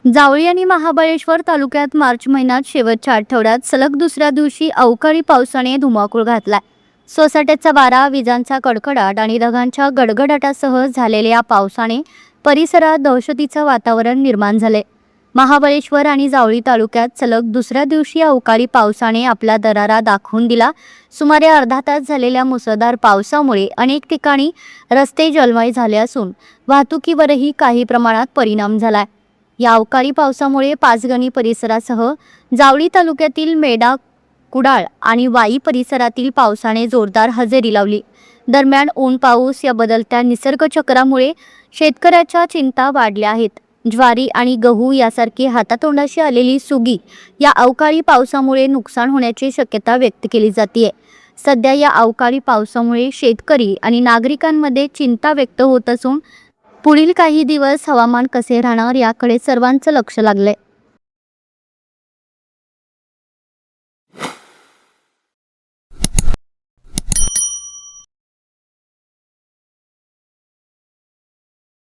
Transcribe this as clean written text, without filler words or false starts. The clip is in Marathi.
जावळी आणि महाबळेश्वर तालुक्यात मार्च महिन्यात शेवटच्या आठवड्यात सलग दुसऱ्या दिवशी अवकाळी पावसाने धुमाकूळ घातलाय। सोसाट्याचा वारा, विजांचा कडकडाट आणि ढगांच्या गडगडाटासह झालेल्या या पावसाने परिसरात दहशतीचं वातावरण निर्माण झाले। महाबळेश्वर आणि जावळी तालुक्यात सलग दुसऱ्या दिवशी अवकाळी पावसाने आपला दरारा दाखवून दिला। सुमारे अर्धा तास झालेल्या मुसळधार पावसामुळे अनेक ठिकाणी रस्ते जलमय झाले असून वाहतुकीवरही काही प्रमाणात परिणाम झालाय। या अवकाळी पावसामुळे पाचगणी परिसरासह जावळी तालुक्यातील मेढा, कुडाळ आणि वाई परिसरातील पावसाने जोरदार हजेरी लावली। दरम्यान ऊन पाऊस या बदलत्या निसर्ग चक्रामुळे शेतकऱ्याच्या चिंता वाढल्या आहेत। ज्वारी आणि गहू यासारखी हातातोंडाशी आलेली सुगी या अवकाळी पावसामुळे नुकसान होण्याची शक्यता व्यक्त केली जाते। सध्या या अवकाळी पावसामुळे शेतकरी आणि नागरिकांमध्ये चिंता व्यक्त होत असून पुढील काही दिवस हवामान कसे राहणार याकडे सर्वांचं लक्ष लागलंय।